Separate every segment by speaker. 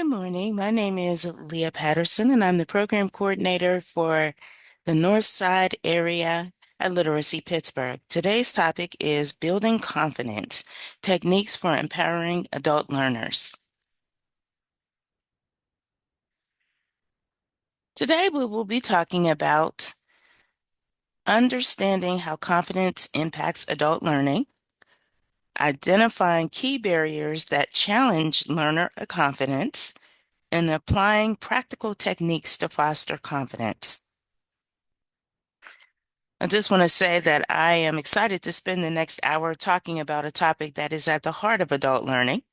Speaker 1: morning. My name is Leah Patterson, and I'm the program coordinator for the North Side area at Literacy Pittsburgh. Today's topic is building confidence, techniques for empowering adult learners. Today, we will be talking about understanding how confidence impacts adult learning, identifying key barriers that challenge learner confidence, and applying practical techniques to foster confidence. I just want to say that I am excited to spend the next hour talking about a topic that is at the heart of adult learning,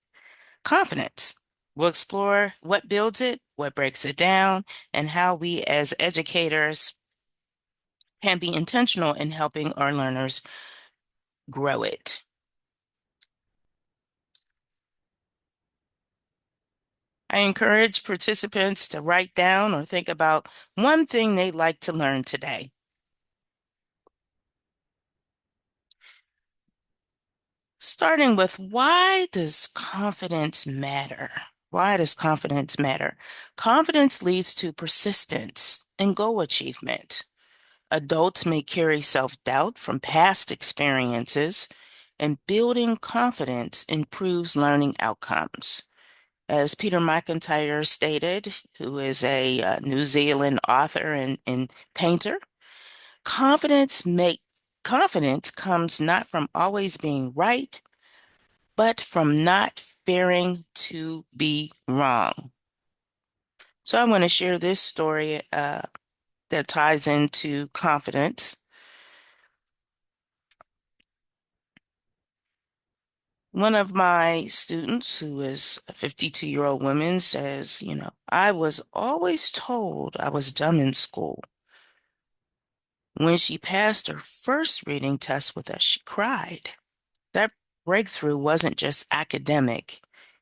Speaker 1: confidence. We'll explore what builds it, what breaks it down, and how we as educators can be intentional in helping our learners grow it. I encourage participants to write down or think about one thing they'd like to learn today. Starting with, why does confidence matter? Why does confidence matter? Confidence leads to persistence and goal achievement. Adults may carry self-doubt from past experiences, and building confidence improves learning outcomes. As Peter McIntyre stated, who is a New Zealand author and painter, confidence make confidence comes not from always being right, but from not fearing to be wrong. So I want to share this story that ties into confidence. One of my students, who is a 52-year-old woman, says, I was always told I was dumb in school. When she passed her first reading test with us, she cried. That breakthrough wasn't just academic,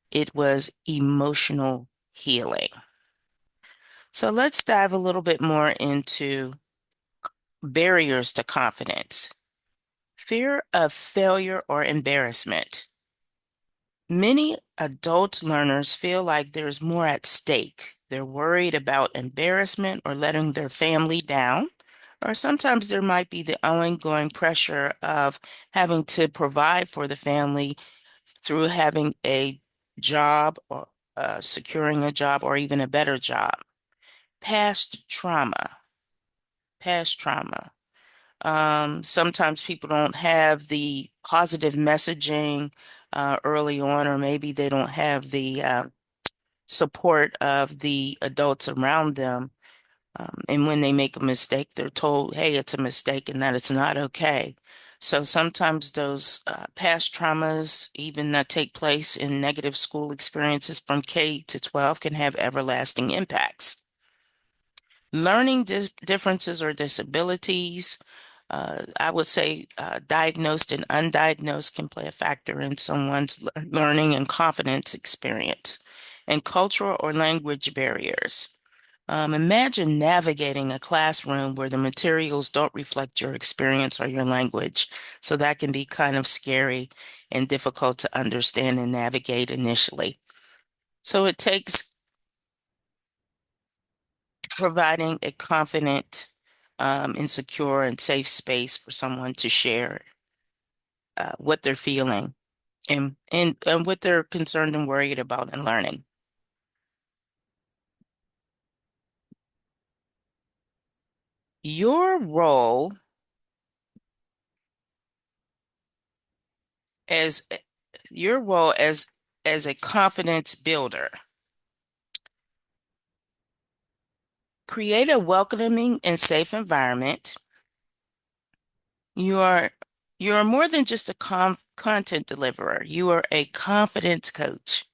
Speaker 1: it was emotional healing. So let's dive a little bit more into barriers to confidence. Fear of failure or embarrassment. Many adult learners feel like there's more at stake. They're worried about embarrassment or letting their family down, or sometimes there might be the ongoing pressure of having to provide for the family through having a job or securing a job or even a better job. Past trauma, past trauma. Sometimes people don't have the positive messaging early on, or maybe they don't have the support of the adults around them. And when they make a mistake, they're told, hey, it's a mistake and that it's not okay. So sometimes those past traumas, even that take place in negative school experiences from K to 12, can have everlasting impacts. Learning differences or disabilities, I would say diagnosed and undiagnosed can play a factor in someone's learning and confidence experience, and cultural or language barriers. Imagine navigating a classroom where the materials don't reflect your experience or your language. So that can be kind of scary and difficult to understand and navigate initially. So it takes providing a confident, and secure and safe space for someone to share what they're feeling and what they're concerned and worried about in learning. Your role as your role as a confidence builder. Create a welcoming and safe environment. You are you are more than just a content deliverer. You are a confidence coach.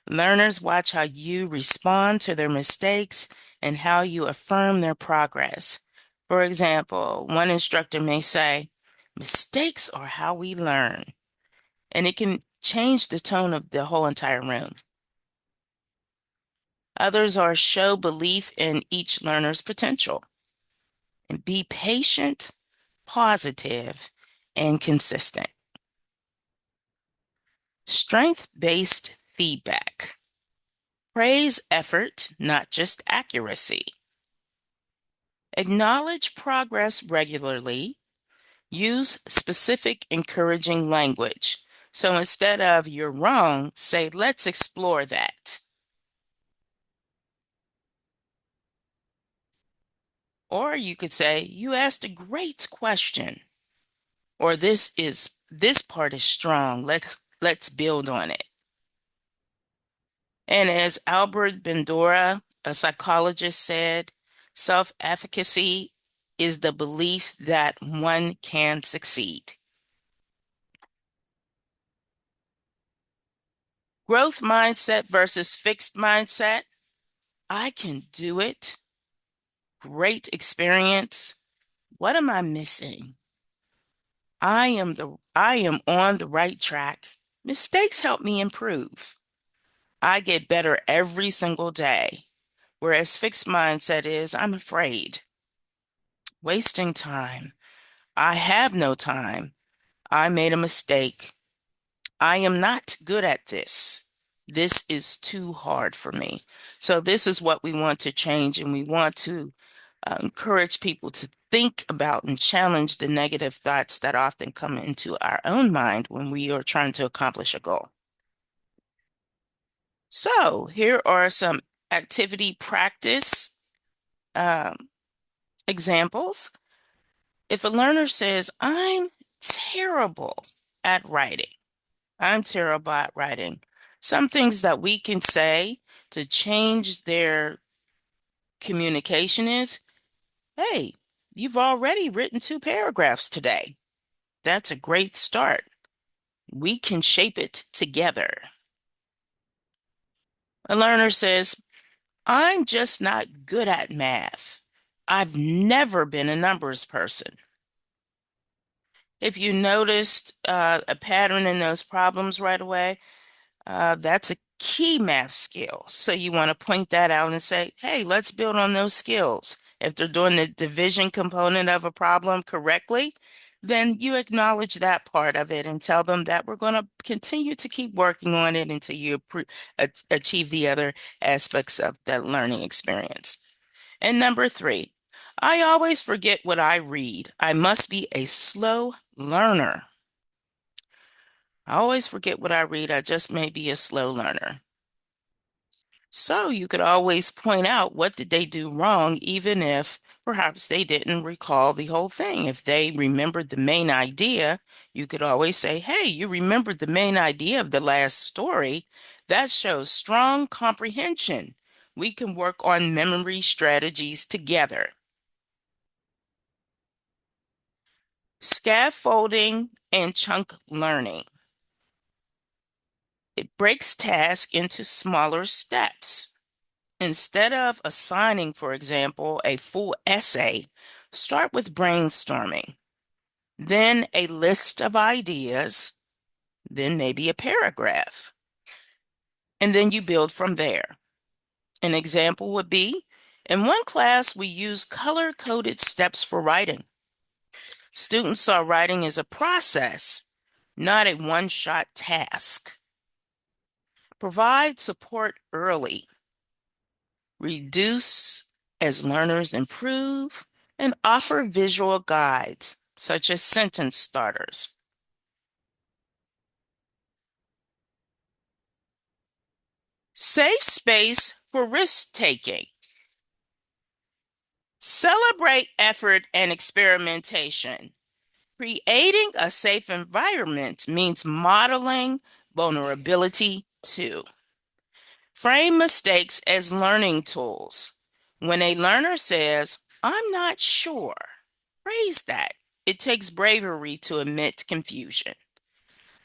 Speaker 1: Learners watch how you respond to their mistakes and how you affirm their progress. For example, one instructor may say, mistakes are how we learn, and it can change the tone of the whole entire room. Others are show belief in each learner's potential and be patient, positive, and consistent. Strength-based feedback. Praise effort, not just accuracy. Acknowledge progress regularly. Use specific encouraging language. So instead of you're wrong, say let's explore that. Or you could say you asked a great question. Or this part is strong. Let's build on it. And as Albert Bandura, a psychologist, said, self-efficacy is the belief that one can succeed. Growth mindset versus fixed mindset. I can do it. Great experience. What am I missing? I am on the right track. Mistakes help me improve. I get better every single day. Whereas fixed mindset is I'm afraid, wasting time. I have no time. I made a mistake. I am not good at this. This is too hard for me. So this is what we want to change, and we want to encourage people to think about and challenge the negative thoughts that often come into our own mind when we are trying to accomplish a goal. So here are some activity practice um, examples. If a learner says, terrible at writing, I'm terrible at writing, some things that we can say to change their communication is, hey, you've already written 2 paragraphs today. That's a great start. We can shape it together. A learner says, I'm just not good at math. I've never been a numbers person. If you noticed a pattern in those problems right away, that's a key math skill. So you want to point that out and say, hey, let's build on those skills. If they're doing the division component of a problem correctly, then you acknowledge that part of it and tell them that we're going to continue to keep working on it until you achieve the other aspects of the learning experience. And number 3, I always forget what I read. I must be a slow learner. I always forget what I read. I just may be a slow learner. So you could always point out what did they do wrong, even if perhaps they didn't recall the whole thing. If they remembered the main idea, you could always say, hey, you remembered the main idea of the last story. That shows strong comprehension. We can work on memory strategies together. Scaffolding and chunk learning. It breaks tasks into smaller steps. Instead of assigning, for example, a full essay, start with brainstorming, then a list of ideas, then maybe a paragraph, and then you build from there. An example would be, in one class, we use color-coded steps for writing. Students saw writing as a process, not a one-shot task. Provide support early. Reduce as learners improve, and offer visual guides, such as sentence starters. Safe space for risk-taking. Celebrate effort and experimentation. Creating a safe environment means modeling vulnerability too. Frame mistakes as learning tools. When a learner says, I'm not sure, praise that. It takes bravery to admit confusion.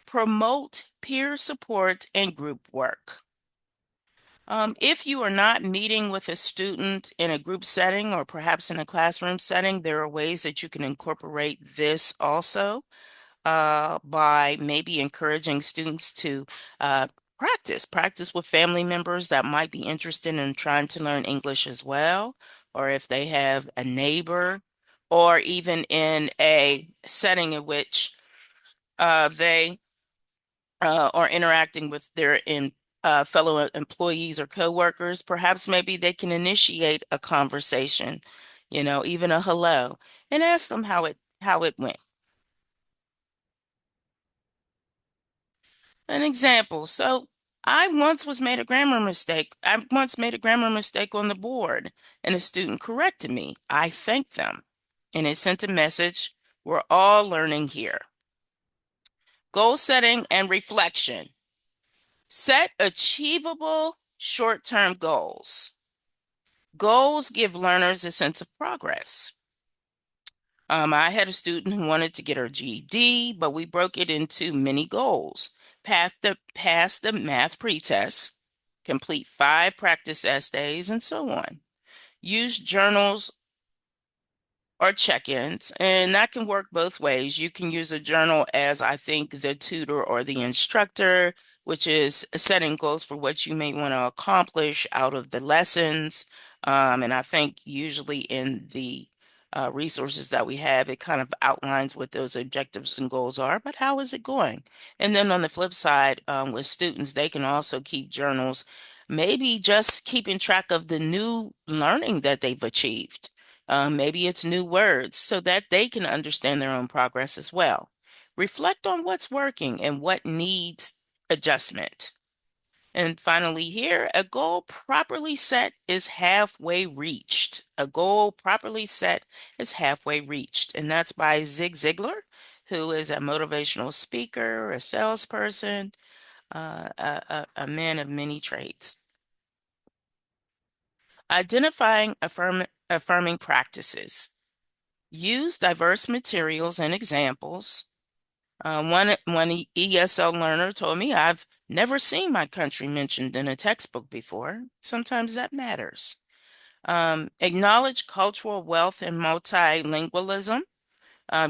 Speaker 1: Promote peer support and group work. If you are not meeting with a student in a group setting or perhaps in a classroom setting, there are ways that you can incorporate this also by maybe encouraging students to practice with family members that might be interested in trying to learn English as well, or if they have a neighbor, or even in a setting in which they are interacting with their fellow employees or coworkers, perhaps maybe they can initiate a conversation, even a hello, and ask them how it went. An example. So I once made a grammar mistake on the board, and a student corrected me. I thanked them, and it sent a message, we're all learning here. Goal setting and reflection. Set achievable short-term goals. Goals give learners a sense of progress. I had a student who wanted to get her GED, but we broke it into mini goals. Pass the math pretest, complete 5 practice essays, and so on. Use journals or check-ins, and that can work both ways. You can use a journal as I think the tutor or the instructor, which is setting goals for what you may want to accomplish out of the lessons. And I think usually in the resources that we have, it kind of outlines what those objectives and goals are, but how is it going? And then on the flip side, with students, they can also keep journals, maybe just keeping track of the new learning that they've achieved. Maybe it's new words so that they can understand their own progress as well. Reflect on what's working and what needs adjustment. And finally, here, a goal properly set is halfway reached. A goal properly set is halfway reached. And that's by Zig Ziglar, who is a motivational speaker, a salesperson, a man of many trades. Identifying affirming practices. Use diverse materials and examples. One ESL learner told me, I've never seen my country mentioned in a textbook before. Sometimes that matters. Acknowledge cultural wealth and multilingualism.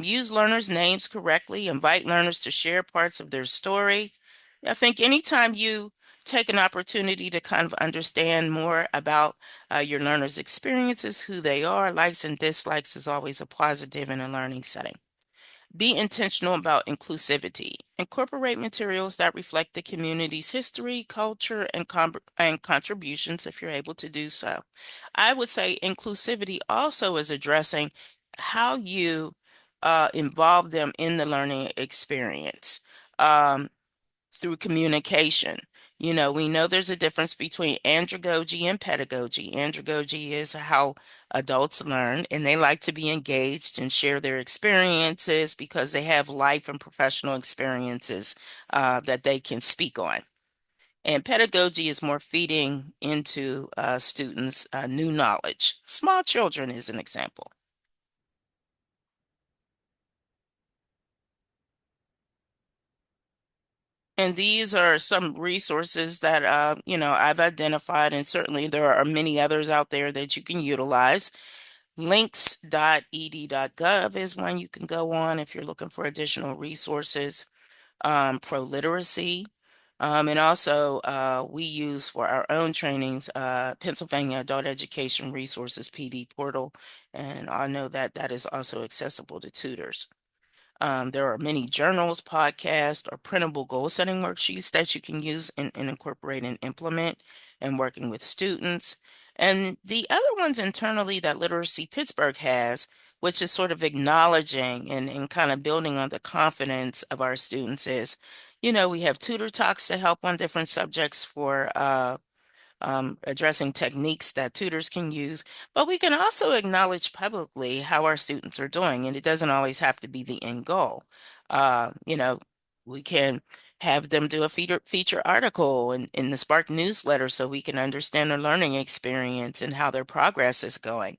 Speaker 1: Use learners' names correctly. Invite learners to share parts of their story. I think anytime you take an opportunity to kind of understand more about your learners' experiences, who they are, likes and dislikes is always a positive in a learning setting. Be intentional about inclusivity. Incorporate materials that reflect the community's history, culture, and contributions if you're able to do so. I would say inclusivity also is addressing how you involve them in the learning experience. Um, Through communication. We know there's a difference between andragogy and pedagogy. Andragogy is how adults learn, and they like to be engaged and share their experiences because they have life and professional experiences that they can speak on. And pedagogy is more feeding into students new knowledge. Small children is an example. And these are some resources that I've identified, and certainly there are many others out there that you can utilize. Links.ed.gov is one you can go on if you're looking for additional resources. Pro literacy. And also, we use for our own trainings Pennsylvania Adult Education Resources PD portal, and I know that that is also accessible to tutors. There are many journals, podcasts, or printable goal setting worksheets that you can use and incorporate and implement and working with students. And the other ones internally that Literacy Pittsburgh has, which is sort of acknowledging and kind of building on the confidence of our students, is, we have tutor talks to help on different subjects for addressing techniques that tutors can use, but we can also acknowledge publicly how our students are doing, and it doesn't always have to be the end goal. We can have them do a feature article in the Spark newsletter so we can understand their learning experience and how their progress is going.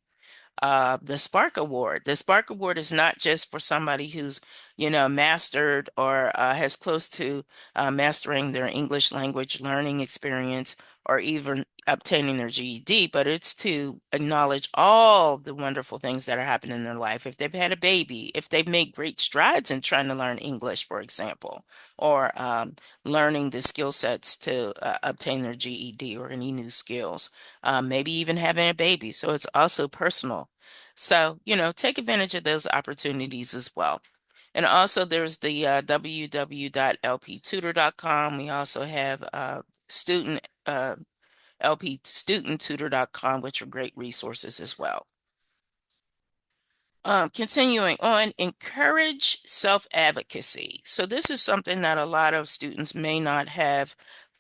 Speaker 1: The Spark Award. The Spark Award is not just for somebody who's, mastered or has close to mastering their English language learning experience or even obtaining their GED, but it's to acknowledge all the wonderful things that are happening in their life. If they've had a baby, if they've made great strides in trying to learn English, for example, or learning the skill sets to obtain their GED or any new skills, maybe even having a baby. So it's also personal. So, take advantage of those opportunities as well. And also there's the www.lptutor.com. We also have student lpstudenttutor.com, which are great resources as well. Continuing on, encourage self-advocacy. So this is something that a lot of students may not have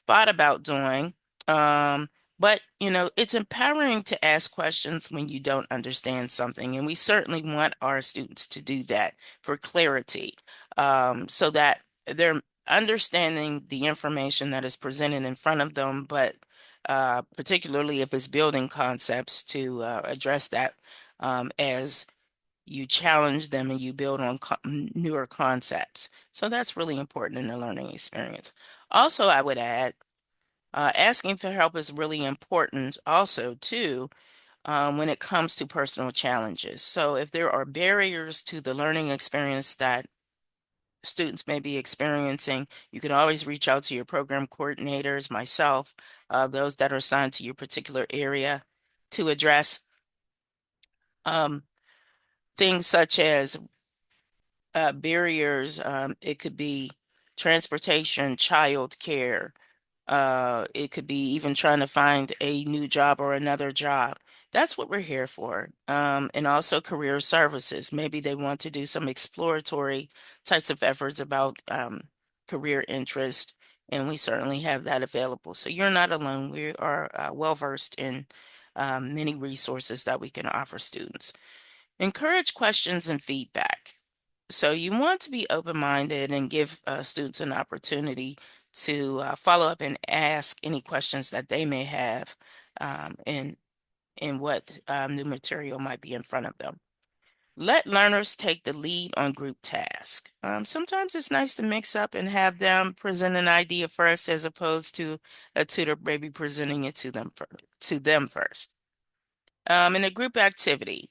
Speaker 1: thought about doing. Um, but it's empowering to ask questions when you don't understand something. And we certainly want our students to do that for clarity, so that they're understanding the information that is presented in front of them, but particularly if it's building concepts to address that as you challenge them and you build on newer concepts. So that's really important in the learning experience. Also, I would add, asking for help is really important also too, when it comes to personal challenges. So if there are barriers to the learning experience that students may be experiencing, you can always reach out to your program coordinators, myself, those that are assigned to your particular area to address um, things such as barriers. It could be transportation, child care. It could be even trying to find a new job or another job. That's what we're here for. And also career services. Maybe they want to do some exploratory types of efforts about career interest, and we certainly have that available. So you're not alone. We are well versed in many resources that we can offer students. Encourage questions and feedback. So you want to be open-minded and give students an opportunity to follow up and ask any questions that they may have in what new material might be in front of them. Let learners take the lead on group tasks. Sometimes it's nice to mix up and have them present an idea first, as opposed to a tutor maybe presenting it to them first. In a group activity,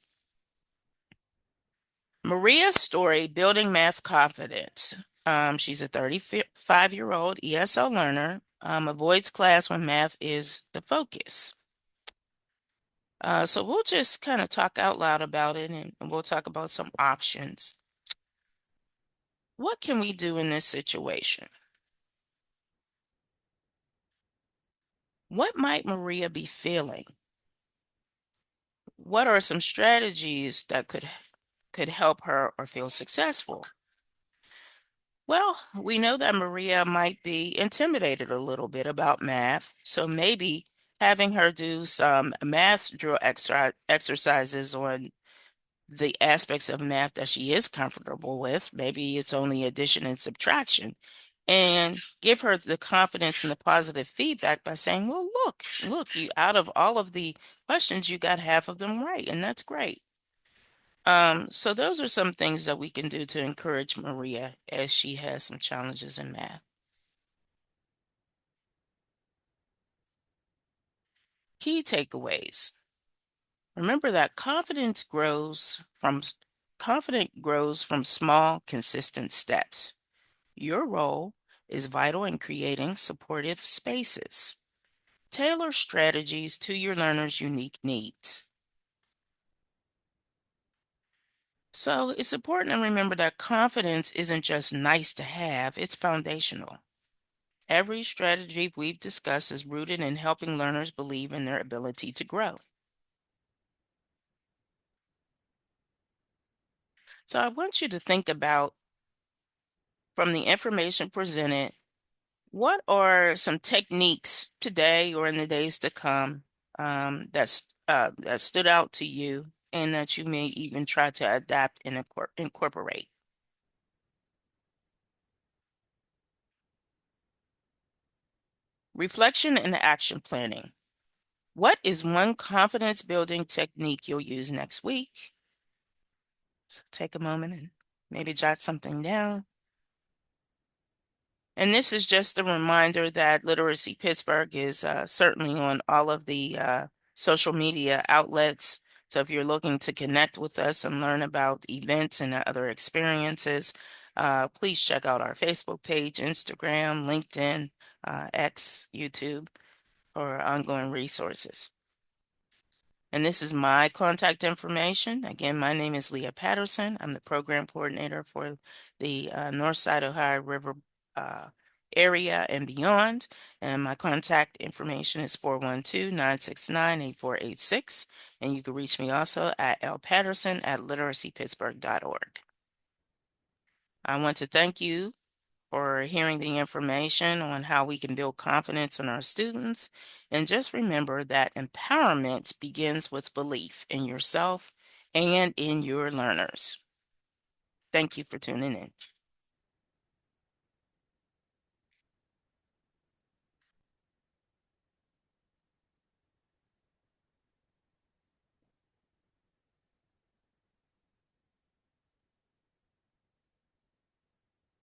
Speaker 1: Maria's story, Building Math Confidence. She's a 35-year-old ESL learner, avoids class when math is the focus. So we'll just kind of talk out loud about it, and we'll talk about some options. What can we do in this situation? What might Maria be feeling? What are some strategies that could help her or feel successful? Well, we know that Maria might be intimidated a little bit about math, so maybe having her do some math drill exercises on the aspects of math that she is comfortable with. Maybe it's only addition and subtraction, and give her the confidence and the positive feedback by saying, "Well, look, you out of all of the questions, you got half of them right, and that's great." So those are some things that we can do to encourage Maria as she has some challenges in math. Key takeaways. Remember that confidence grows from small, consistent steps. Your role is vital in creating supportive spaces. Tailor strategies to your learners' unique needs. So it's important to remember that confidence isn't just nice to have, it's foundational. Every strategy we've discussed is rooted in helping learners believe in their ability to grow. So I want you to think about, from the information presented, what are some techniques today or in the days to come that stood out to you and that you may even try to adapt and incorporate? Reflection and action planning. What is one confidence building technique you'll use next week? So take a moment and maybe jot something down. And this is just a reminder that Literacy Pittsburgh is certainly on all of the social media outlets. So if you're looking to connect with us and learn about events and other experiences, please check out our Facebook page, Instagram, LinkedIn, X, YouTube for ongoing resources. And this is my contact information. Again, my name is Leah Patterson. I'm the program coordinator for the Northside Ohio River uh, area and beyond. And my contact information is 412-969-8486. And you can reach me also at lpatterson@literacypittsburgh.org. I want to thank you for hearing the information on how we can build confidence in our students. And just remember that empowerment begins with belief in yourself and in your learners. Thank you for tuning in.